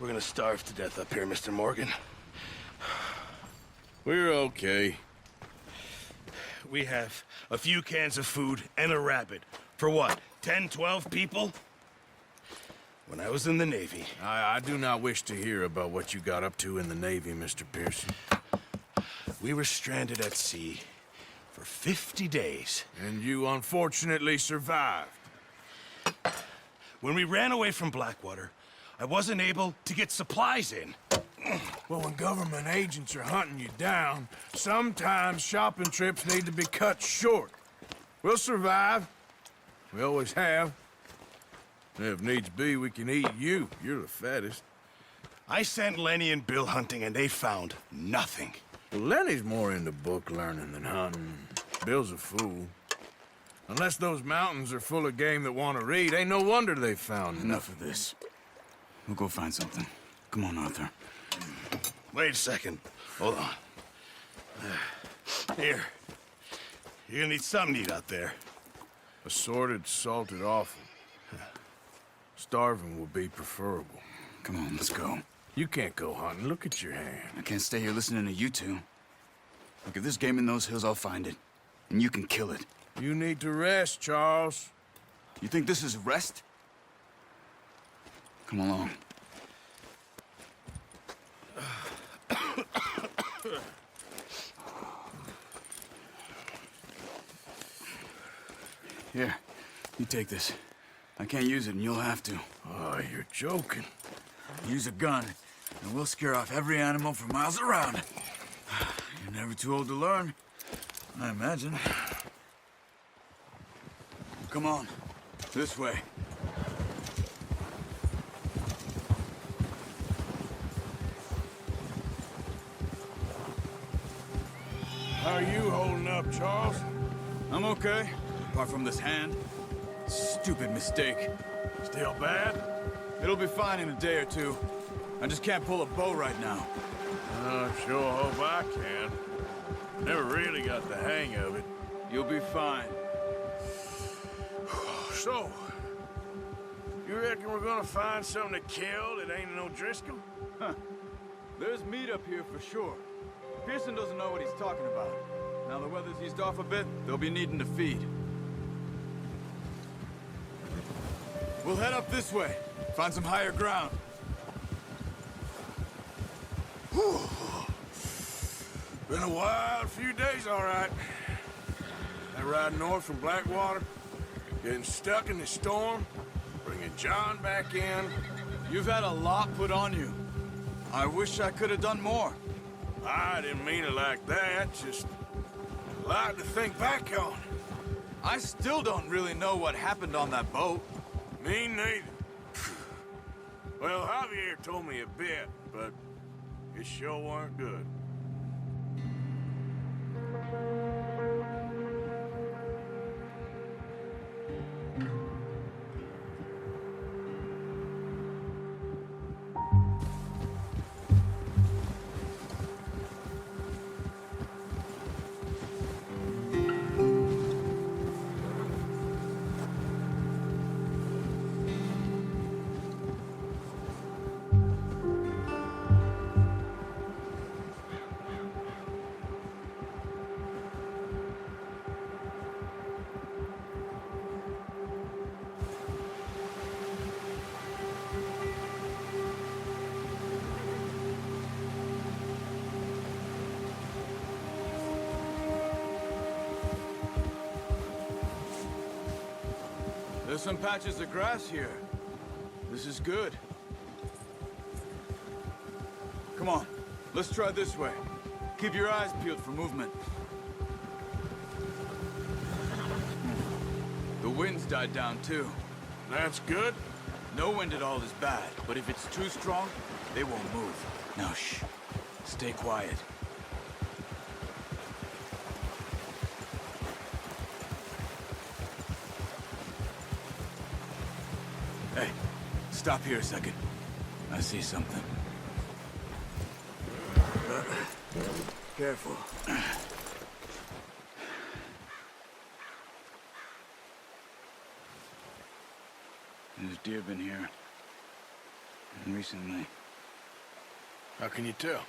We're gonna starve to death up here, Mr. Morgan. We're okay. We have a few cans of food and a rabbit. For what, 10, 12 people? When I was in the Navy... I do not wish to hear about what you got up to in the Navy, Mr. Pearson. We were stranded at sea for 50 days. And you unfortunately survived. When we ran away from Blackwater, I wasn't able to get supplies in. Well, when government agents are hunting you down, sometimes shopping trips need to be cut short. We'll survive. We always have. If needs be, we can eat you. You're the fattest. I sent Lenny and Bill hunting, and they found nothing. Well, Lenny's more into book learning than hunting. Bill's a fool. Unless those mountains are full of game that want to read, ain't no wonder they found Enough of this. We'll go find something. Come on, Arthur. Wait a second. Hold on. Here. You're gonna need something to eat out there. Assorted, salted offal. Starving will be preferable. Come on, let's go. You can't go hunting. Look at your hand. I can't stay here listening to you two. Look, if there's game in those hills, I'll find it. And you can kill it. You need to rest, Charles. You think this is rest? Come along. Here, you take this. I can't use it, and you'll have to. Oh, you're joking. Use a gun, and we'll scare off every animal for miles around. You're never too old to learn, I imagine. Come on, this way. How are you holding up, Charles? I'm okay, apart from this hand. Stupid mistake. Still bad? It'll be fine in a day or two. I just can't pull a bow right now. I sure hope I can. Never really got the hang of it. You'll be fine. So, you reckon we're gonna find something to kill that ain't no Driscoll? Huh. There's meat up here for sure. Pearson doesn't know what he's talking about. Now the weather's eased off a bit, they'll be needing to feed. We'll head up this way. Find some higher ground. Whew. Been a wild few days, all right. That ride north from Blackwater, getting stuck in the storm, bringing John back in. You've had a lot put on you. I wish I could have done more. I didn't mean it like that, just a lot to think back on. I still don't really know what happened on that boat. Me neither. Well, Javier told me a bit, but it sure weren't good. There's some patches of grass here. This is good. Come on, let's try this way. Keep your eyes peeled for movement. The wind's died down too. That's good. No wind at all is bad, but if it's too strong, they won't move. Now shh, stay quiet. Hey, stop here a second. I see something. Careful. There's deer been here. And recently. How can you tell?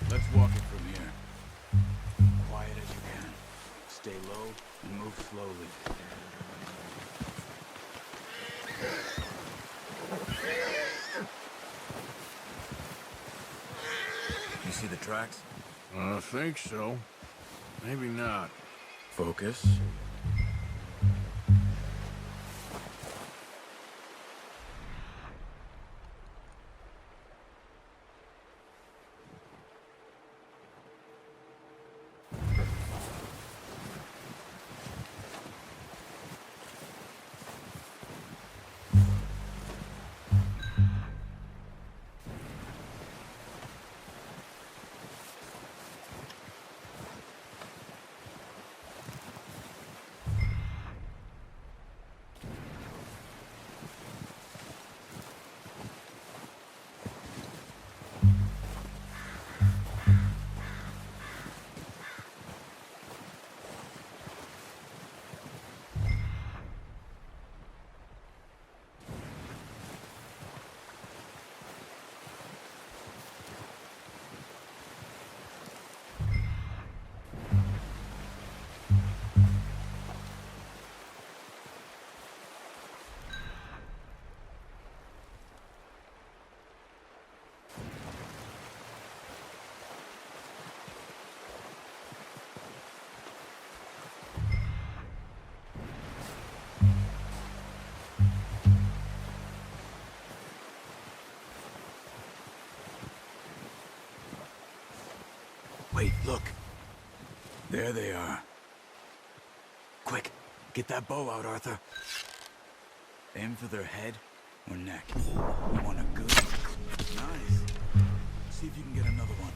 Let's walk it from here. Quiet as you can. Stay low and move slowly. You see the tracks? I think so. Maybe not. Focus. Wait, look. There they are. Quick, get that bow out, Arthur. Aim for their head or neck. You want a good... Nice. See if you can get another one.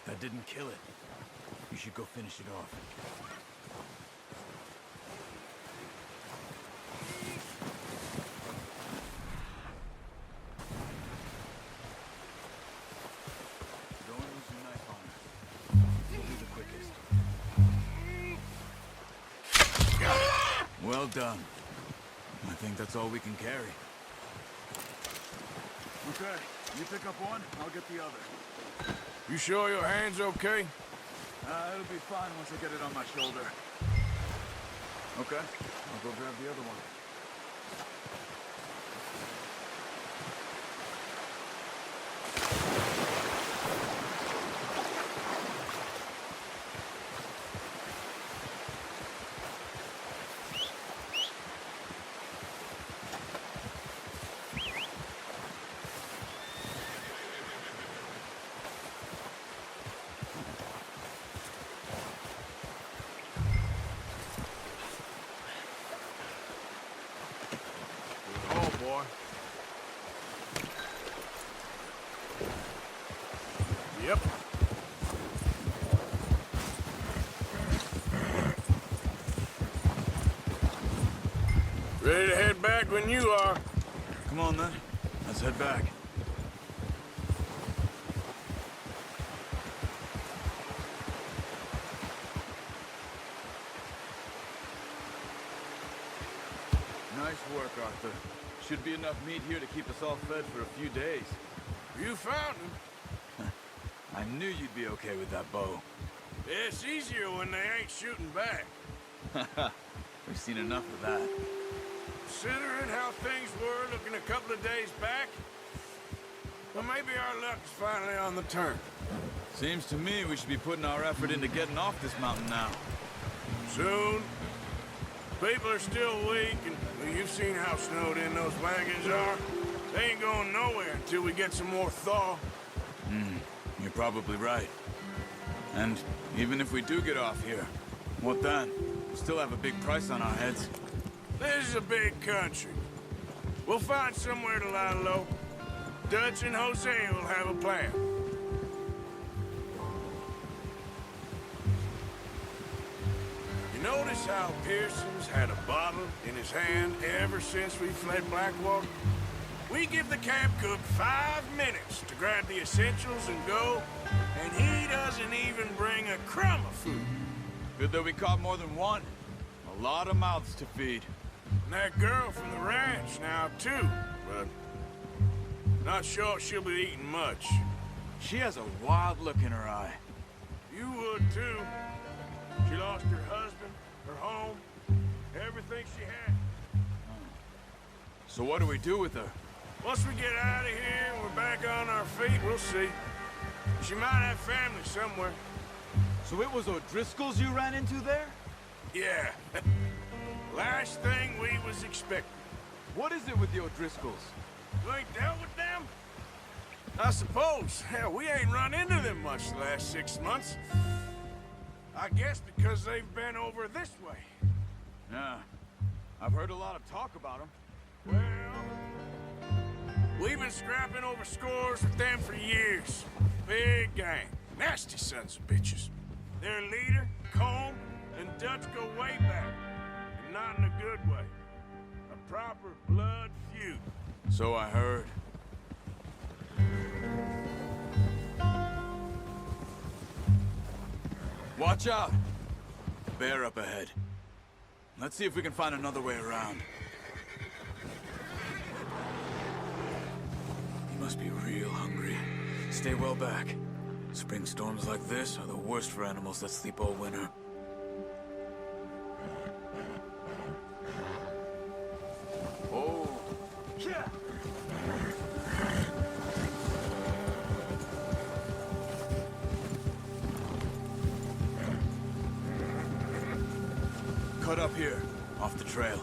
That didn't kill it. You should go finish it off. Don't lose your knife on it. You'll be the quickest. Well done. I think that's all we can carry. Okay, you pick up one, I'll get the other. You sure your hand's okay? It'll be fine once I get it on my shoulder. Okay, I'll go grab the other one. Boy. Yep. Ready to head back when you are. Come on then, let's head back. Nice work, Arthur. Should be enough meat here to keep us all fed for a few days. You found him. I knew you'd be okay with that bow. It's easier when they ain't shooting back. We've seen enough of that. Considering how things were looking a couple of days back, well, maybe our luck is finally on the turn. Seems to me we should be putting our effort into getting off this mountain now. Soon. People are still weak, and well, you've seen how snowed in those wagons are. They ain't going nowhere until we get some more thaw. You're probably right. And even if we do get off here, what then? We still have a big price on our heads. This is a big country. We'll find somewhere to lie low. Dutch and Jose will have a plan. You notice how Pearson's had a bottle in his hand ever since we fled Blackwater? We give the camp cook 5 minutes to grab the essentials and go, and he doesn't even bring a crumb of food. Good that we caught more than one. A lot of mouths to feed. And that girl from the ranch now, too, but not sure she'll be eating much. She has a wild look in her eye. You would, too. She lost her husband, her home, everything she had. So what do we do with her? Once we get out of here and we're back on our feet, we'll see. She might have family somewhere. So it was O'Driscoll's you ran into there? Yeah. Last thing we was expecting. What is it with the O'Driscolls? You ain't dealt with them? I suppose. Hell, we ain't run into them much the last 6 months. I guess because they've been over this way. Yeah. I've heard a lot of talk about them. Well, we've been scrapping over scores with them for years. Big gang. Nasty sons of bitches. Their leader, Combe, and Dutch go way back. And not in a good way. A proper blood feud. So I heard. Watch out! Bear up ahead. Let's see if we can find another way around. He must be real hungry. Stay well back. Spring storms like this are the worst for animals that sleep all winter. Oh! Yeah! Cut up here, off the trail.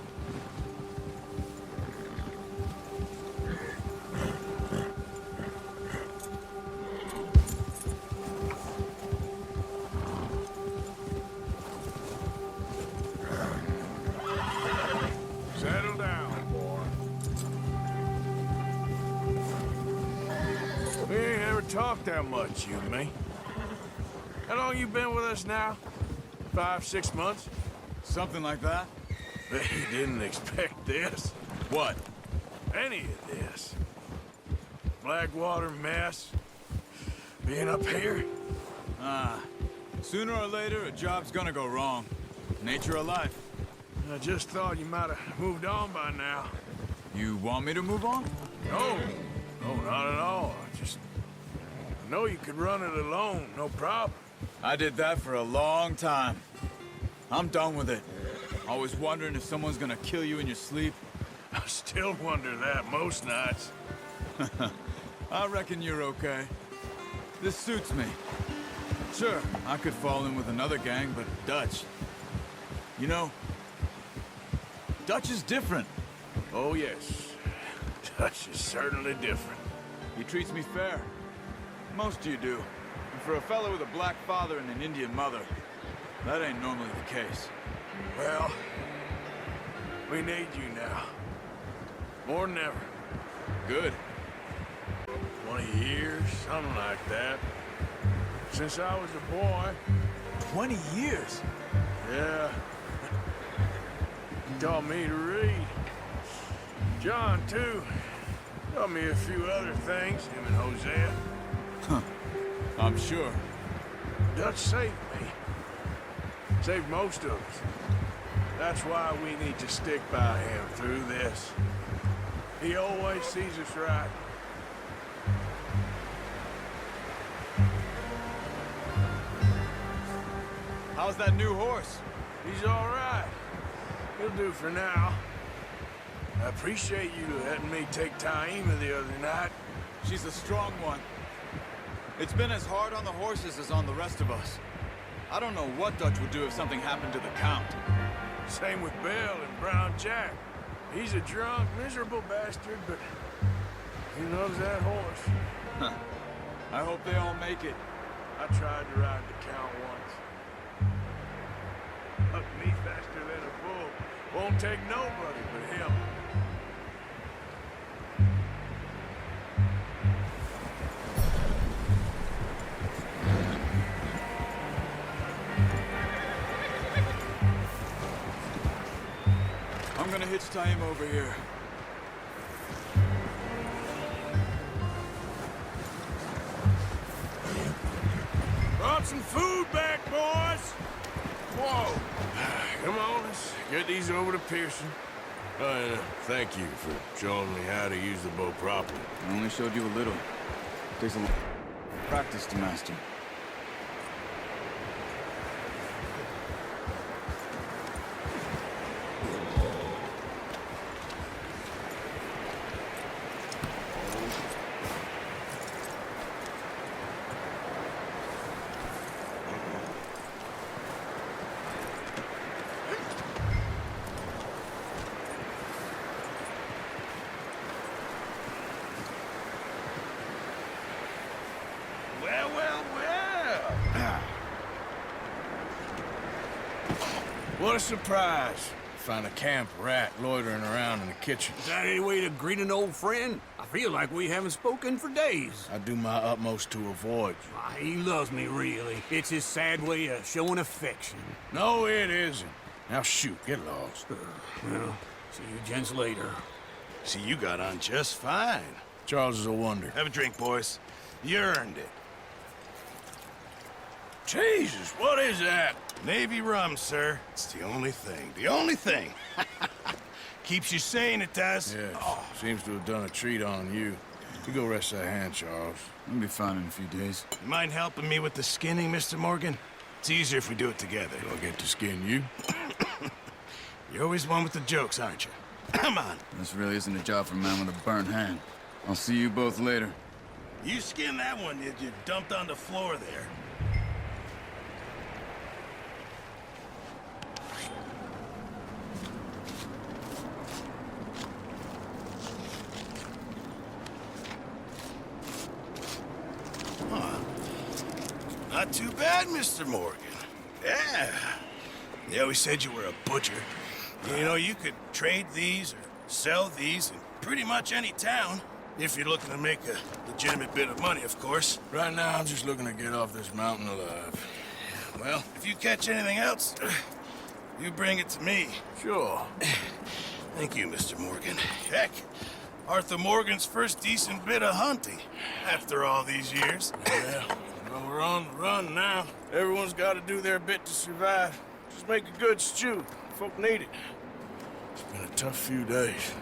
Settle down, boy. We ain't ever talked that much, you and me. How long you been with us now? 5, 6 months? Something like that? They didn't expect this. What? Any of this. Blackwater mess. Being up here. Sooner or later, a job's gonna go wrong. Nature of life. I just thought you might have moved on by now. You want me to move on? No. No, not at all. I know you could run it alone, no problem. I did that for a long time. I'm done with it. Always wondering if someone's gonna kill you in your sleep. I still wonder that most nights. I reckon you're okay. This suits me. Sure, I could fall in with another gang, but Dutch... You know, Dutch is different. Oh, yes. Dutch is certainly different. He treats me fair. Most of you do. And for a fellow with a black father and an Indian mother, that ain't normally the case. Well, we need you now. More than ever. Good. 20 years, something like that. Since I was a boy. 20 years? Yeah. He taught me to read. John, too. Taught me a few other things, him and Hosea. I'm sure. Dutch saved me. Saved most of us. That's why we need to stick by him through this. He always sees us right. How's that new horse? He's all right. He'll do for now. I appreciate you letting me take Taima the other night. She's a strong one. It's been as hard on the horses as on the rest of us. I don't know what Dutch would do if something happened to the Count. Same with Bill and Brown Jack. He's a drunk, miserable bastard, but he loves that horse. Huh. I hope they all make it. I tried to ride the Count once. Bucked me faster than a bull. Won't take nobody but him. I'm gonna hitch Taima over here. Brought some food back, boys! Whoa! Come on, let's get these over to Pearson. And thank you for showing me how to use the bow properly. I only showed you a little. Takes a lot of practice to master. Well, well, well. What a surprise. Find a camp rat loitering around in the kitchen. Is that any way to greet an old friend? I feel like we haven't spoken for days. I do my utmost to avoid you. Why, he loves me, really. It's his sad way of showing affection. No, it isn't. Now shoot, get lost. Well, see you gents later. See, you got on just fine. Charles is a wonder. Have a drink, boys. You earned it. Jesus, what is that? Navy rum, sir. It's the only thing. The only thing. Keeps you sane, it does. Yes, seems to have done a treat on you. You go rest that hand, Charles. I'll be fine in a few days. You mind helping me with the skinning, Mr. Morgan? It's easier if we do it together. Do I get to skin you? You're always one with the jokes, aren't you? Come on. This really isn't a job for a man with a burnt hand. I'll see you both later. You skinned that one that you dumped on the floor there. Not too bad, Mr. Morgan. Yeah. They always said you were a butcher. You know, you could trade these or sell these in pretty much any town. If you're looking to make a legitimate bit of money, of course. Right now, I'm just looking to get off this mountain alive. Well, if you catch anything else, you bring it to me. Sure. Thank you, Mr. Morgan. Heck, Arthur Morgan's first decent bit of hunting after all these years. Yeah, well, we're on the run now. Everyone's got to do their bit to survive. Just make a good stew. Folk need it. It's been a tough few days.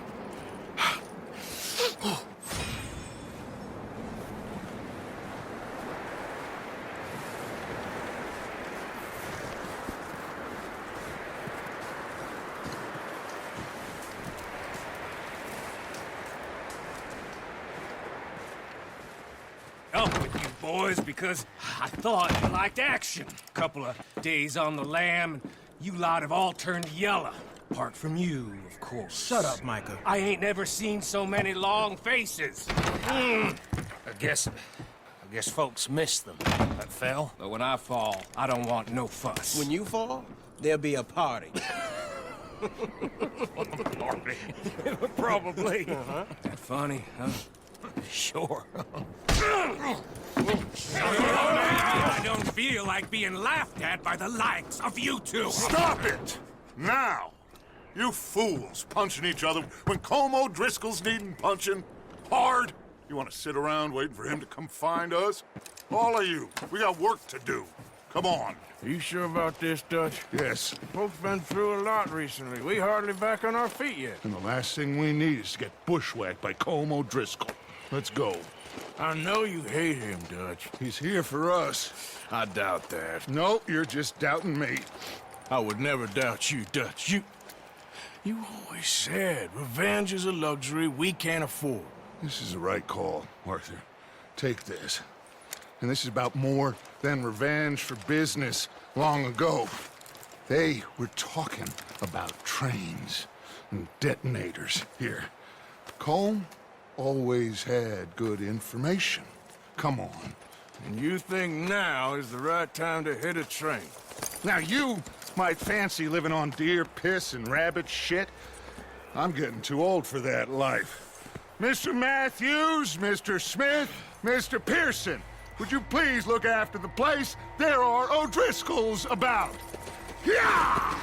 Up with you boys because I thought you liked action. Couple of days on the lam, and you lot have all turned yellow. Apart from you, of course. Shut up, Micah. I ain't never seen so many long faces. I guess folks miss them. That fell. But when I fall, I don't want no fuss. When you fall, there'll be a party. Party. Probably. That funny, huh? Sure. I don't feel like being laughed at by the likes of you two. Stop it! Now! You fools punching each other when Como Driscoll's needing punching. Hard! You want to sit around waiting for him to come find us? All of you, we got work to do. Come on. Are you sure about this, Dutch? Yes. Folks been through a lot recently. We hardly back on our feet yet. And the last thing we need is to get bushwhacked by Como Driscoll. Let's go. I know you hate him, Dutch. He's here for us. I doubt that. No, you're just doubting me. I would never doubt you, Dutch. You always said revenge is a luxury we can't afford. This is the right call, Arthur. Take this. And this is about more than revenge for business long ago. They were talking about trains and detonators here. Colm always had good information. Come on. And you think now is the right time to hit a train? Now you might fancy living on deer piss and rabbit shit. I'm getting too old for that life. Mr. Matthews, Mr. Smith, Mr. Pearson, would you please look after the place? There are O'Driscolls about. Yeah!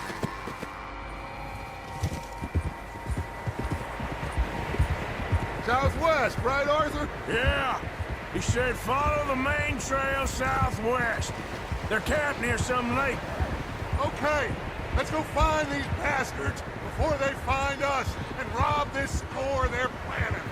Southwest, right, Arthur? Yeah. He said follow the main trail southwest. They're camped near some lake. Okay, let's go find these bastards before they find us and rob this store they're planning.